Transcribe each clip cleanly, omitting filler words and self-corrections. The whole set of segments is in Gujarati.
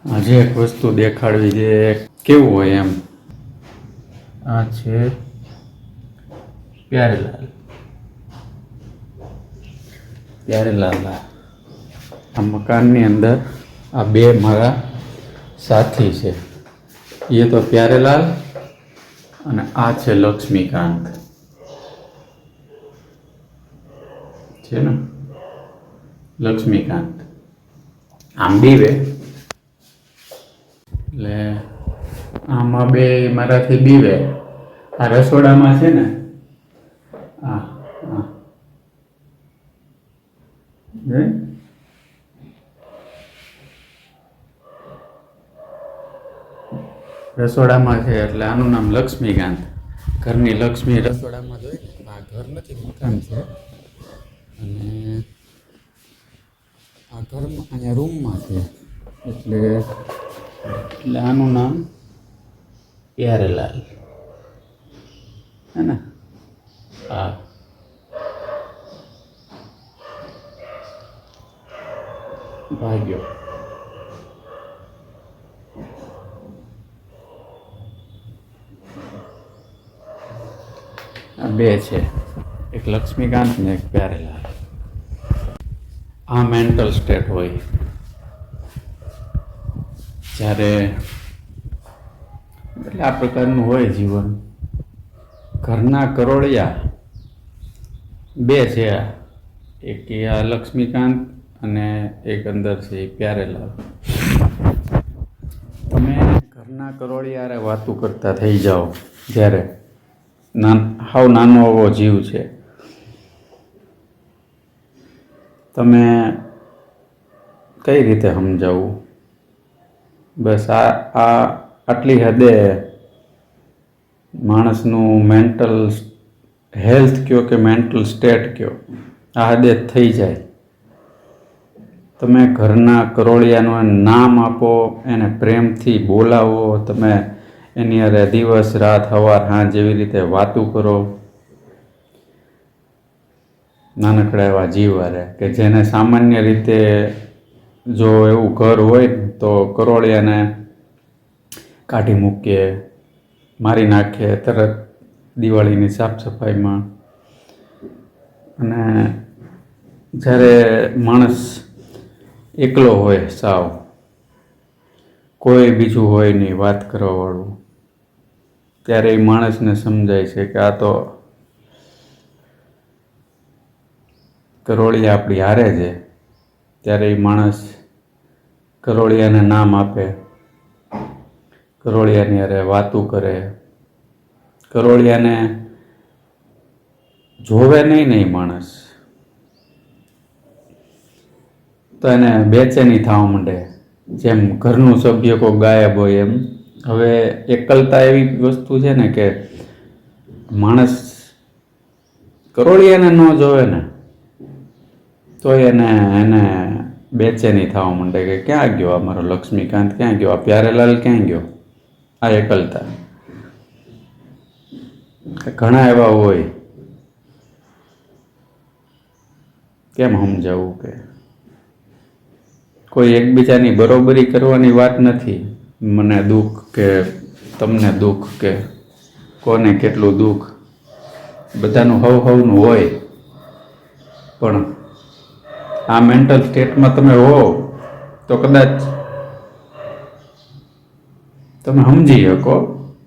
આજે એક વસ્તુ દેખાડવી છે કેવું હોય એમ. આ છે પ્યારેલાલ. પ્યારેલાલ આ મકાનની અંદર આ બે મારા સાથી છે. એ તો પ્યારેલાલ અને આ છે લક્ષ્મીકાંત છે ને. લક્ષ્મીકાંત આમ બીવે એટલે આમાં બે મારાથી બીવે. આ રસોડામાં છે ને આ રસોડામાં છે એટલે આનું નામ લક્ષ્મીકાંત. ઘરની લક્ષ્મી રસોડામાં જોઈ ને. આ ઘર નથી, મકાન છે. અને આ ઘરમાં અહીંયા રૂમમાં છે એટલે આનું નામ પ્યારેલાલ હે ને. હા ભાગ્યો. આ બે છે, એક લક્ષ્મીકાંત ને એક પ્યારેલાલ. આ મેન્ટલ સ્ટેટ હોય જ્યારે, એટલે આ પ્રકારનું હોય જીવન. ઘરના કરોળિયા બે છે, એક આ લક્ષ્મીકાંત અને એક અંદર છે એ પ્યારેલાલ. તમે ઘરના કરોળિયારે વાતું કરતા થઈ જાઓ જ્યારે હાવ નાનો એવો જીવ છે, તમે કઈ રીતે સમજાવું? બસ આટલી હદે માણસનું મેન્ટલ હેલ્થ કયો કે મેન્ટલ સ્ટેટ કયો, આ હદે થઈ જાય. તમે ઘરના કરોળિયાનું નામ આપો, એને પ્રેમથી બોલાવો, તમે એની અરે દિવસ રાત સવાર સાંજ જેવી રીતે વાતું કરો. નાનકડા એવા જીવ હારે કે જેને સામાન્ય રીતે જો એવું ઘર હોય તો કરોળિયાને કાઢી મૂકીએ, મારી નાખીએ તરત દિવાળીની સાફ સફાઈમાં. અને જ્યારે માણસ એકલો હોય, સાવ કોઈ બીજું હોય નહીં વાત કરવાવાળું, ત્યારે એ માણસને સમજાય છે કે આ તો કરોળિયા આપણી હારે છે. ત્યારે એ માણસ કરોળિયાને નામ આપે, કરોળિયાની હારે વાતું કરે, કરોળિયાને જોવે નહીં ને માણસ તો એને બેચેની થવા માંડે. જેમ ઘરનું સભ્ય કોઈ ગાયબ હોય એમ. હવે એકલતા એવી વસ્તુ છે ને કે માણસ કરોળિયાને ન જોવે ને તો એને બેચેની થવા માંડે કે ક્યાં ગયો અમારો લક્ષ્મીકાંત, ક્યાં ગયો આ પ્યારેલાલ, ક્યાં ગયો. આ એકલતા ઘણા એવા હોય. કેમ સમજાવું કે કોઈ એકબીજાની બરોબરી કરવાની વાત નથી. મને દુઃખ કે તમને દુઃખ કે કોને કેટલું દુઃખ, બધાનું હવનું હોય. પણ આ મેન્ટલ સ્ટેટમાં તમે હો તો કદાચ તમે સમજી શકો,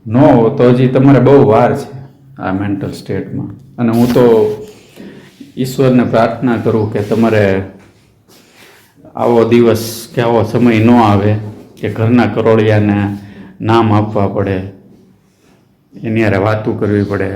ન હો તો હજી તમારે બહુ વાર છે આ મેન્ટલ સ્ટેટમાં. અને હું તો ઈશ્વરને પ્રાર્થના કરું કે તમારે આવો દિવસ કે આવો સમય ન આવે કે ઘરના કરોળિયાને નામ આપવા પડે, એની હારે વાતું કરવી પડે,